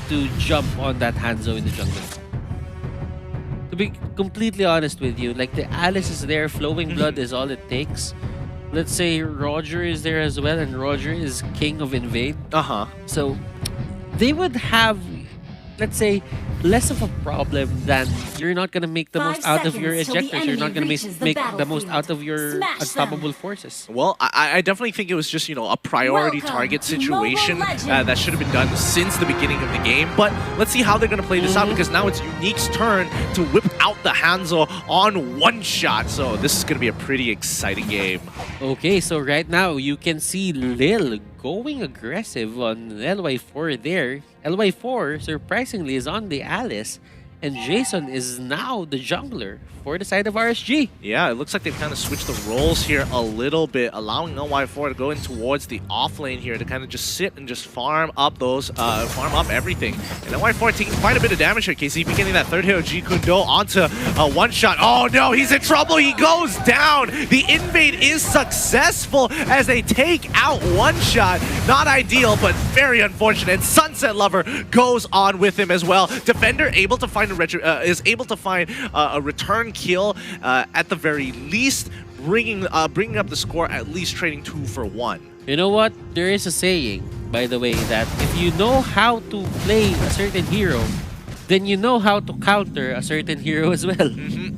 to jump on that Hanzo in the jungle. To be completely honest with you, like the Alice is there, flowing blood is all it takes. Let's say Roger is there as well, and Roger is king of invade. So they would have, let's say, less of a problem than you're not gonna make the most out of your ejectors. You're not gonna make the most out of your unstoppable forces. Well, I definitely think it was just, you know, a priority target situation that should have been done since the beginning of the game. But let's see how they're gonna play this out, because now it's Unique's turn to whip out the Hanzo on one shot. So this is gonna be a pretty exciting game. Okay, so right now you can see Lil going aggressive on LY4 there. LY4, surprisingly, is on the Alice, and Jason is now the jungler for the side of RSG. Yeah, it looks like they've kind of switched the roles here a little bit, allowing LY4 to go in towards the off lane here to kind of just sit and just farm up those, farm up everything. And LY4 taking quite a bit of damage here. KCP getting that third hit of G Kundo onto a one shot. Oh no, he's in trouble. He goes down. The invade is successful as they take out one shot. Not ideal, but very unfortunate. And Sunset Lover goes on with him as well. Defender able to find a return kill at the very least, bringing up the score, at least trading 2 for 1. You know what? There is a saying, by the way, that if you know how to play a certain hero, then you know how to counter a certain hero as well.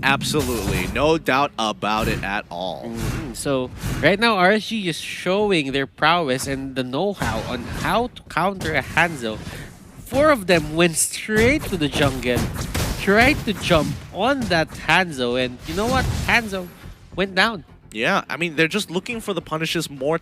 Absolutely. No doubt about it at all. So right now, RSG is showing their prowess and the know-how on how to counter a Hanzo. 4 of them went straight to the jungle, tried to jump on that Hanzo, and you know what? Hanzo went down. Yeah, I mean, they're just looking for the punishes more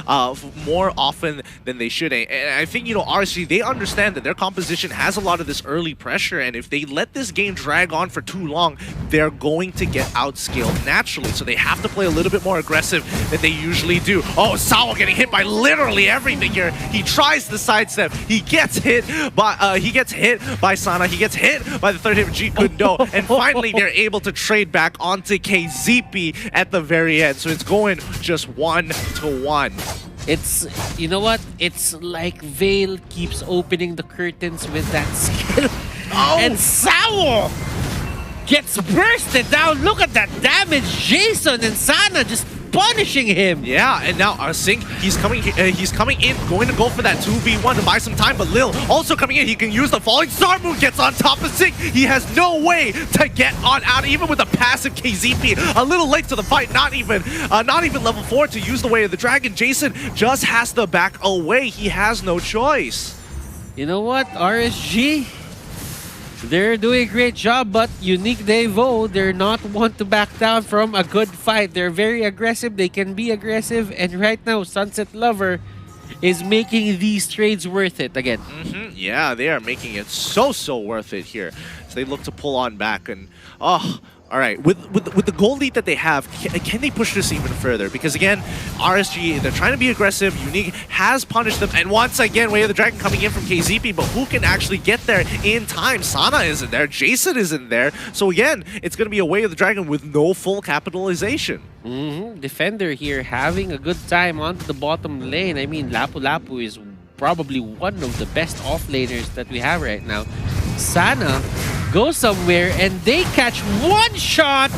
often than they should. And I think, you know, RSG, they understand that their composition has a lot of this early pressure, and if they let this game drag on for too long, they're going to get outscaled naturally. So they have to play a little bit more aggressive than they usually do. Oh, Sawa getting hit by literally everything here. He tries the sidestep. He gets hit by Sana. He gets hit by the third hit of G Kundo. And finally, they're able to trade back onto KZP at the very end. So it's going just 1-1. It's, you know what? It's like Vale keeps opening the curtains with that skill. And Sawa gets bursted down. Look at that damage. Jason and Sana just punishing him. Yeah, and now Sync, he's coming in, going to go for that 2v1 to buy some time, but Lil also coming in. He can use the Falling Star move, gets on top of Sync. He has no way to get on out, even with a passive KZP. A little late to the fight, not even level 4 to use the Way of the Dragon. Jason just has to back away. He has no choice. You know what, RSG? They're doing a great job, but Unique Devu, they're not one to back down from a good fight. They're very aggressive. They can be aggressive. And right now, Sunset Lover is making these trades worth it again. Yeah, they are making it so worth it here. So they look to pull on back and, oh, all right, with the gold lead that they have, can they push this even further? Because again, RSG, they're trying to be aggressive. Unique has punished them, and once again, Way of the Dragon coming in from KZP, but who can actually get there in time? Sana isn't there, Jason isn't there. So again, it's going to be a Way of the Dragon with no full capitalization. Defender here having a good time onto the bottom lane. I mean, Lapu Lapu is probably one of the best offlaners that we have right now. Sana go somewhere and they catch one shot.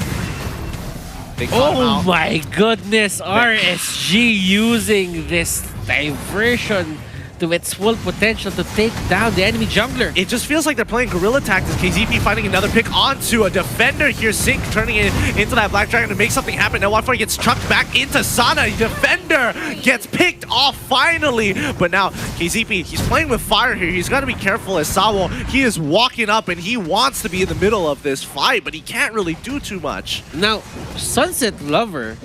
Oh my goodness, RSG using this diversion to its full potential to take down the enemy jungler. It just feels like they're playing guerrilla tactics. KZP finding another pick onto a defender here. Sync turning it into that Black Dragon to make something happen. Now Wi-Fi gets chucked back into Sana. Defender gets picked off finally. But now KZP, he's playing with fire here. He's got to be careful as Sawo, he is walking up and he wants to be in the middle of this fight, but he can't really do too much. Now, Sunset Lover,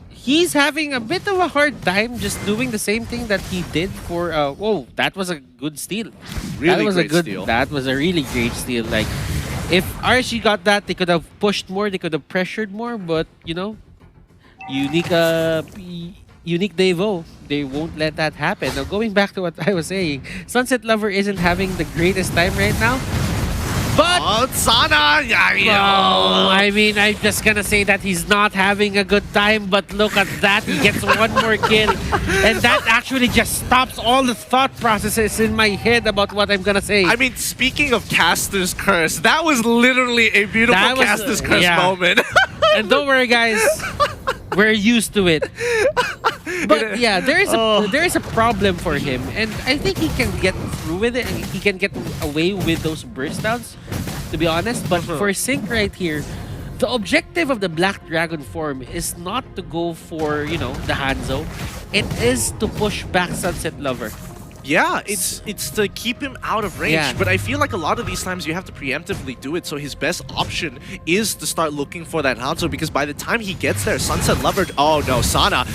he's having a bit of a hard time just doing the same thing that he did for, whoa, that was a good steal. Really great steal. That was a really great steal. Like, if RSG got that, they could have pushed more, they could have pressured more, but, you know, Unique Devu, they won't let that happen. Now, going back to what I was saying, Sunset Lover isn't having the greatest time right now, but Oh, Sana! Oh, I mean, I'm just gonna say that he's not having a good time, but look at that. He gets one more kill. And that actually just stops all the thought processes in my head about what I'm gonna say. I mean, speaking of Caster's Curse, that was literally a beautiful Caster's Curse moment. And don't worry, guys. We're used to it. But yeah, there is a problem for him, and I think he can get through with it. He can get away with those burst downs, to be honest. But for Sync right here, the objective of the Black Dragon form is not to go for, you know, the Hanzo. It is to push back Sunset Lover. Yeah, it's to keep him out of range, but I feel like a lot of these times you have to preemptively do it, so his best option is to start looking for that Hanzo, because by the time he gets there, Sunset Lover... Oh no, Sana,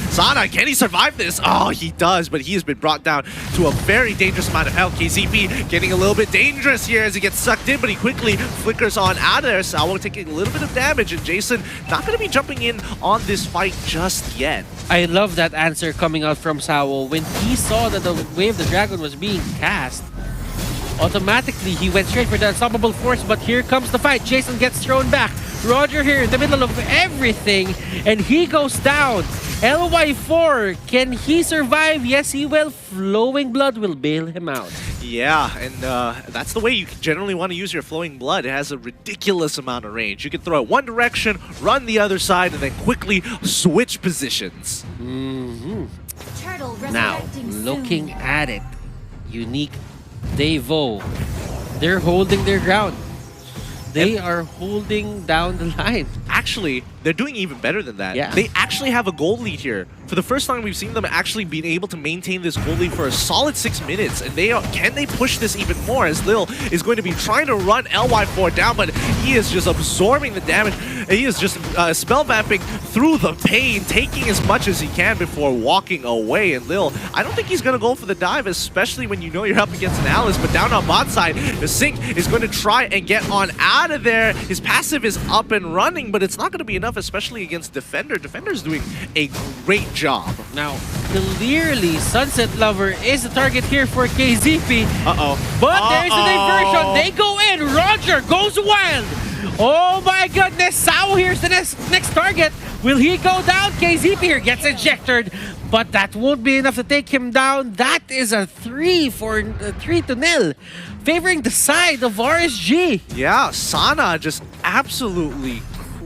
can he survive this? Oh, he does, but he has been brought down to a very dangerous amount of health. KZP getting a little bit dangerous here as he gets sucked in, but he quickly flickers on out of there. Sawo taking a little bit of damage, and Jason not going to be jumping in on this fight just yet. I love that answer coming out from Sawo. When he saw that the Wave of the Dragon was being cast, automatically he went straight for the Unstoppable Force, but here comes the fight. Jason gets thrown back. Roger here in the middle of everything, and he goes down. LY4, can he survive? Yes, he will. Flowing Blood will bail him out. Yeah, and that's the way you generally want to use your Flowing Blood. It has a ridiculous amount of range. You can throw it one direction, run the other side, and then quickly switch positions. Now, looking at it, Unique, Devu, they're holding their ground. They are holding down the line. Actually, they're doing even better than that. Yeah. They actually have a goal lead here. For the first time, we've seen them actually being able to maintain this goal lead for a solid 6 minutes. And can they push this even more, as Lil is going to be trying to run LY4 down, but he is just absorbing the damage. He is just spell vamping through the pain, taking as much as he can before walking away. And Lil, I don't think he's going to go for the dive, especially when you know you're up against an Alice. But down on bot side, the Sync is going to try and get on out of there. His passive is up and running, but it's not going to be enough, especially against Defender. Defender's doing a great job. Now, clearly, Sunset Lover is the target here for KZP. But there's a diversion. They go in. Roger goes wild. Oh my goodness. Sao here's the next target. Will he go down? KZP here gets ejected, but that won't be enough to take him down. That is a 3-0, favoring the side of RSG. Yeah, Sana just absolutely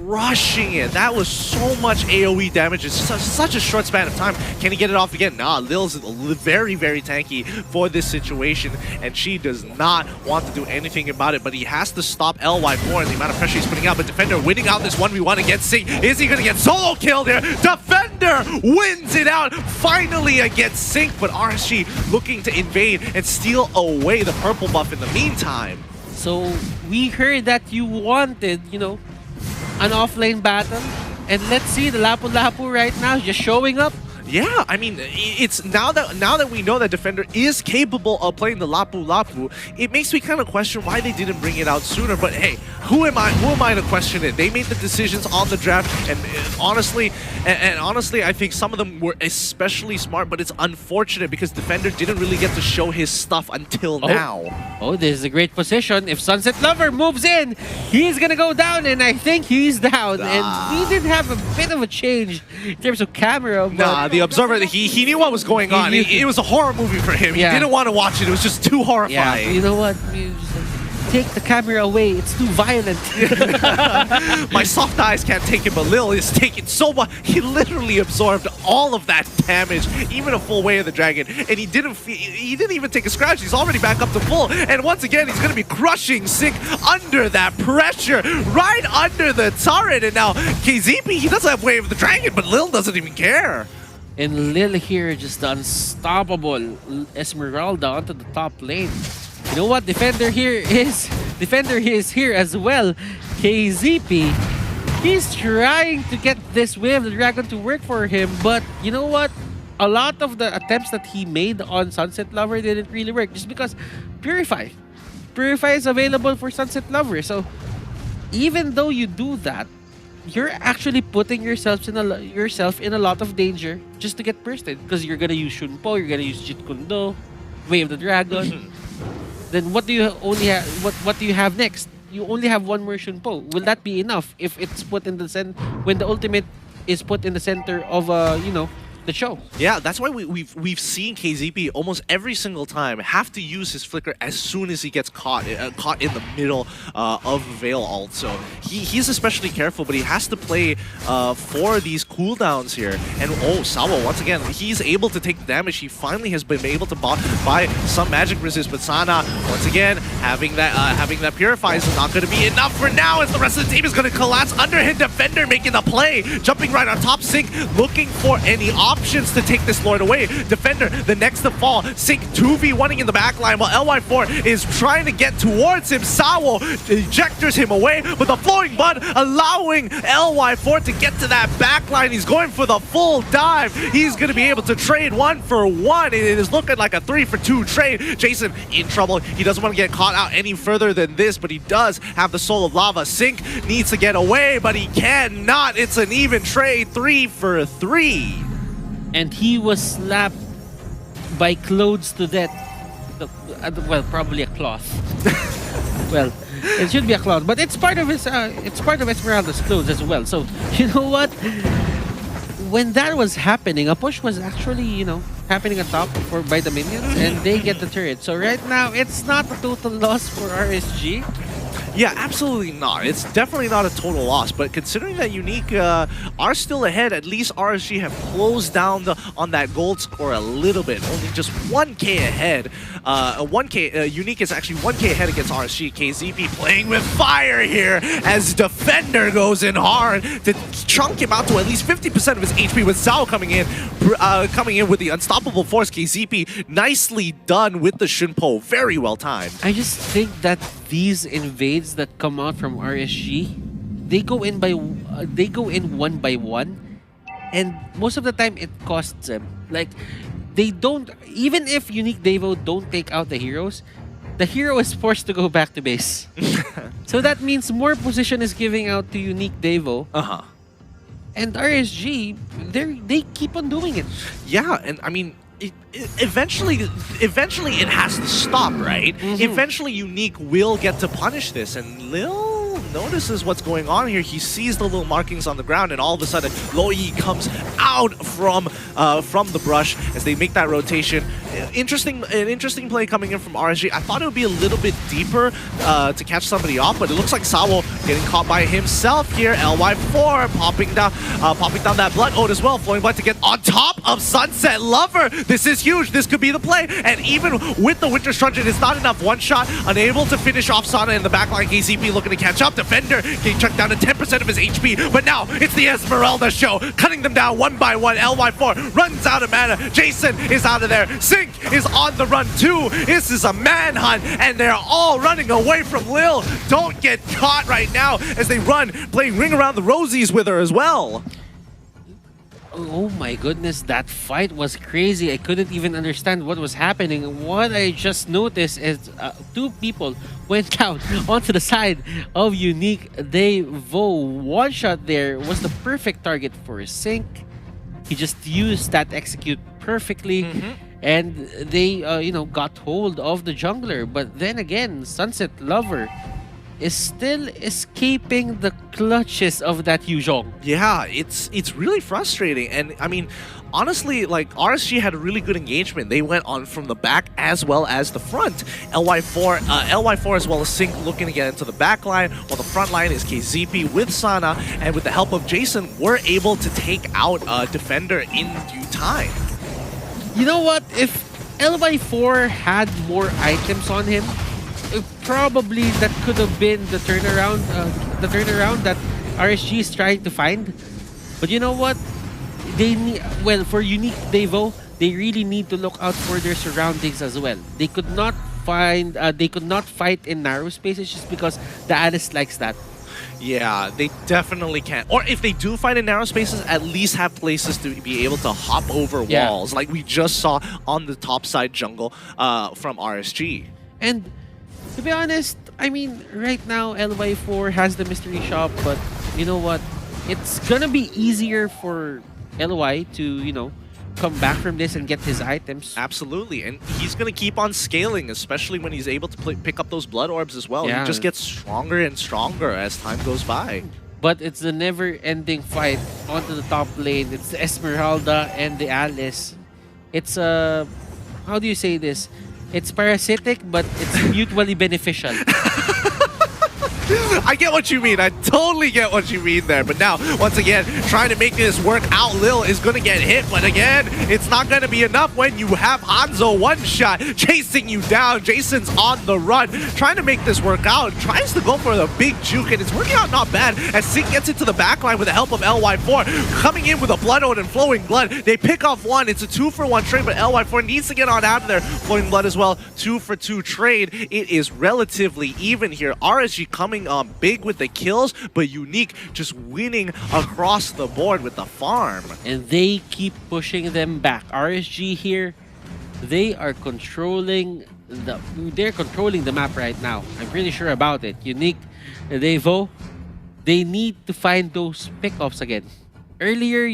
crushing it. That was so much AoE damage in such a short span of time. Can he get it off again? Nah, Lil's very, very tanky for this situation, and she does not want to do anything about it, but he has to stop LY4 and the amount of pressure he's putting out. But Defender winning out this 1v1 against Sync. Is he going to get solo killed here? Defender wins it out finally against Sync, but RSG looking to invade and steal away the purple buff in the meantime. So we heard that you wanted, you know, an offlane battle, and let's see the Lapu Lapu right now just showing up. Yeah, I mean, it's now that we know that Defender is capable of playing the Lapu Lapu, it makes me kind of question why they didn't bring it out sooner. But hey, who am I to question it? They made the decisions on the draft, and honestly, I think some of them were especially smart. But it's unfortunate because Defender didn't really get to show his stuff until now. Oh, this is a great position. If Sunset Lover moves in, he's gonna go down, and I think he's down. And we did have a bit of a change in terms of camera. Nah, the observer, he knew what was going on. It was a horror movie for him. Yeah. He didn't want to watch it. It was just too horrifying. Yeah, you know what? You just take the camera away. It's too violent. My soft eyes can't take it, but Lil is taking so much. He literally absorbed all of that damage, even a full Way of the Dragon, and he didn't even take a scratch. He's already back up to full, and once again, he's going to be crushing Sync under that pressure, right under the turret. And now KZP, he doesn't have Way of the Dragon, but Lil doesn't even care. And Lil here, just the unstoppable Esmeralda onto the top lane. You know what? Defender is here as well. KZP, he's trying to get this Way of the Dragon to work for him, but you know what? A lot of the attempts that he made on Sunset Lover didn't really work, just because Purify is available for Sunset Lover. So even though you do that, you're actually putting yourself in a lot of danger just to get bursted, because you're gonna use Shunpo, you're gonna use Jeet Kune Do, Way of the Dragon. Then what do you have next? you only have one more Shunpo. Will that be enough if it's put in the when the ultimate is put in the center of the show? Yeah, that's why we've seen KZP almost every single time have to use his flicker as soon as he gets caught in the middle of Veil ult. So he's especially careful, but he has to play for these cooldowns here. And Sawa, once again, he's able to take the damage. He finally has been able to buy some magic resist, but Sana, once again, having that purify is not going to be enough for now, as the rest of the team is going to collapse under him. Defender making the play, jumping right on top. Sync looking for any options to take this Lord away. Defender, the next to fall. Sync 2v1ing in the backline while LY4 is trying to get towards him. Sawo ejectors him away, but the flowing bud allowing LY4 to get to that backline. He's going for the full dive. He's going to be able to trade 1 for 1. It is looking like a 3 for 2 trade. Jason in trouble. He doesn't want to get caught out any further than this, but he does have the Soul of Lava. Sync needs to get away, but he cannot. It's an even trade, 3 for 3. And he was slapped by clothes to death. Well, probably a cloth. Well, it should be a cloth, but it's part of his. It's part of Esmeralda's clothes as well. So you know what? When that was happening, a push was actually happening atop by the minions, and they get the turret. So right now, it's not a total loss for RSG. Yeah, absolutely not. It's definitely not a total loss, but considering that Unique are still ahead, at least RSG have closed down on that gold score a little bit. Only just 1k ahead. Unique is actually 1k ahead against RSG. KZP playing with fire here as Defender goes in hard to chunk him out to at least 50% of his HP, with Zhao coming in with the unstoppable force. KZP nicely done with the Shunpo. Very well timed. I just think that these invades that come out from RSG, they go in one by one, and most of the time it costs them. Like, they don't, even if Unique Devo don't take out the heroes, the hero is forced to go back to base. So that means more position is giving out to Unique Devo. And RSG, they keep on doing it. Yeah, and I mean, eventually it has to stop, right? Eventually Unique will get to punish this, and Lil notices what's going on here. He sees the little markings on the ground, and all of a sudden Loi comes out from the brush as they make that rotation. An interesting play coming in from RSG. I thought it would be a little bit deeper to catch somebody off, but it looks like Sawo getting caught by himself here. LY4 popping down that Blood Ode as well. Flowing Blood to get on top of Sunset Lover. This is huge. This could be the play. And even with the Winter Truncheon, it's not enough. One shot, unable to finish off Sana in the backline. KZP looking to catch up. Defender getting chucked down to 10% of his HP, but now it's the Esmeralda show, cutting them down one by one. LY4 runs out of mana. Jason is out of there. Sync is on the run too. This is a manhunt, and they're all running away from Lil. Don't get caught right now as they run, playing Ring Around the Rosies with her as well. Oh my goodness, that fight was crazy. I couldn't even understand what was happening. What I just noticed is two people went down onto the side of Unique Devo. One shot there was the perfect target for Sync. He just used that execute perfectly. And they, got hold of the jungler. But then again, Sunset Lover is still escaping the clutches of that Yuzhong. Yeah, it's really frustrating. And I mean, honestly, like, RSG had a really good engagement. They went on from the back as well as the front. LY4 as well as Sync looking to get into the back line, while the front line is KZP with Sana, and with the help of Jason, we're able to take out Defender in due time. You know what? If LY4 had more items on him, probably that could have been the turnaround that RSG is trying to find. But you know what? They need, well, for Unique Devo, they really need to look out for their surroundings as well. They could not find, they could not fight in narrow spaces just because the Alice likes that. Yeah, they definitely can. Or if they do fight in narrow spaces, at least have places to be able to hop over walls, like we just saw on the top side jungle from RSG. And to be honest, I mean, right now LY4 has the mystery shop, but you know what? It's gonna be easier for LY to, come back from this and get his items. Absolutely, and he's going to keep on scaling, especially when he's able to pick up those blood orbs as well. Yeah. He just gets stronger and stronger as time goes by. But it's the never-ending fight onto the top lane. It's the Esmeralda and the Alice. It's how do you say this? It's parasitic, but it's mutually beneficial. I get what you mean. I totally get what you mean there. But now, once again, trying to make this work out, Lil is going to get hit. But again, it's not going to be enough when you have Hanzo one-shot chasing you down. Jason's on the run, trying to make this work out. Tries to go for the big juke, and it's working out not bad as Sync gets into the backline with the help of LY4. Coming in with a Blood Ode and Flowing Blood. They pick off one. It's a 2-for-1 trade, but LY4 needs to get on out of there. Flowing Blood as well. 2-for-2 trade. It is relatively even here. RSG coming big with the kills, but Unique just winning across the board with the farm. And they keep pushing them back. RSG here, they are controlling the map right now. I'm pretty sure about it. Unique, Devu, they need to find those pickoffs again. Earlier,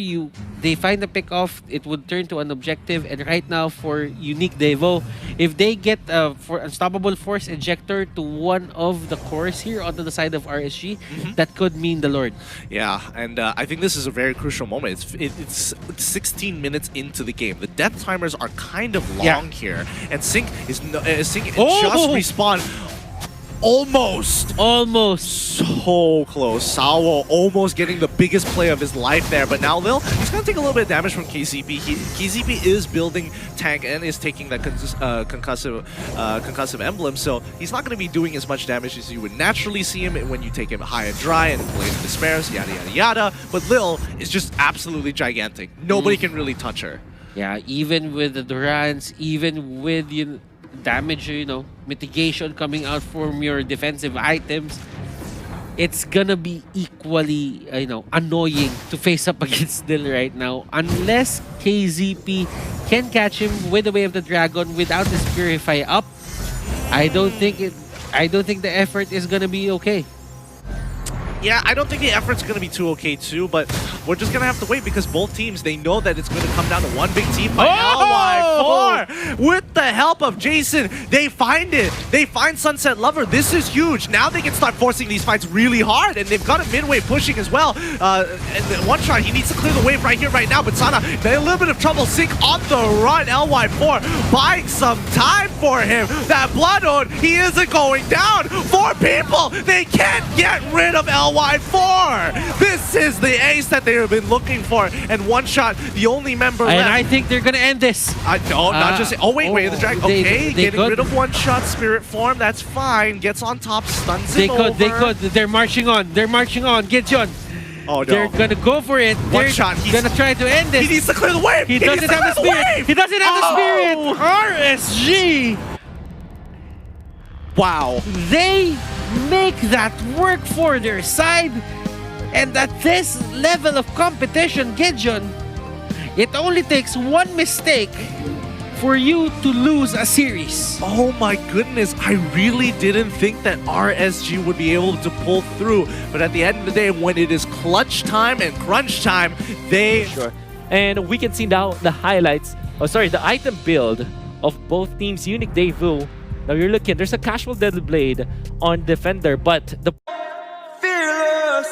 they find the pick-off, it would turn to an objective, and right now for Unique Devu, if they get for Unstoppable Force Ejector to one of the cores here onto the side of RSG, that could mean the Lord. Yeah, and I think this is a very crucial moment. It's 16 minutes into the game. The death timers are kind of long here, and Sync is just respawned. Almost so close. Sawo almost getting the biggest play of his life there, but now Lil, he's gonna take a little bit of damage from KZP. KZP is building tank and is taking that concussive emblem, so he's not gonna be doing as much damage as you would naturally see him when you take him high and dry and Blade of Despair, yada yada yada. But Lil is just absolutely gigantic. Nobody can really touch her. Yeah, even with the Durans, even with damage, mitigation coming out from your defensive items, it's gonna be equally, annoying to face up against Dill right now, unless KZP can catch him with the Way of the Dragon without his Purify up. I don't think the effort is gonna be okay. Yeah, I don't think the effort's going to be too okay too, but we're just going to have to wait because both teams, they know that it's going to come down to one big team fight. LY4, with the help of Jason, they find it. They find Sunset Lover. This is huge. Now they can start forcing these fights really hard, and they've got a midway pushing as well. And one shot, he needs to clear the wave right here, right now, but Sana, they're in a little bit of trouble. Sync on the run. LY4 buying some time for him. That Blood Ode, he isn't going down. 4 people, they can't get rid of LY4. This is the ace that they have been looking for, and one shot, the only member left. And I think they're gonna end this. No, not just. Oh wait, the dragon. Okay, getting rid of one shot, spirit form. That's fine. Gets on top, stuns him over. They could. They're marching on. Get John. Oh no. They're gonna go for it. One shot. He's gonna try to end this. He needs to clear the wave. He doesn't have the spirit. He doesn't have the spirit. RSG. Wow. They make that work for their side, and at this level of competition, Gideon, it only takes one mistake for you to lose a series. Oh my goodness, I really didn't think that RSG would be able to pull through, but at the end of the day, when it is clutch time and crunch time, they... Sure. And we can see now the highlights, the item build of both teams. Unique Devu. Now you're looking, there's a casual Deadly Blade on Defender, but the... Fearless!